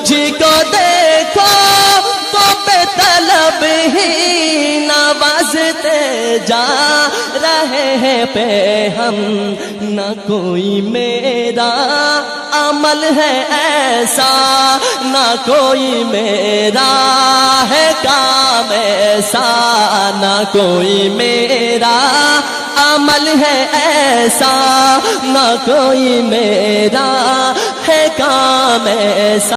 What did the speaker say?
मुझको देखो तो बेतलब ही नवाजते जा रहे हैं पे हम, न कोई मेरा अमल है ऐसा, न कोई मेरा है काम ऐसा, न कोई मेरा अमल है ऐसा, न कोई मेरा है काम ऐसा।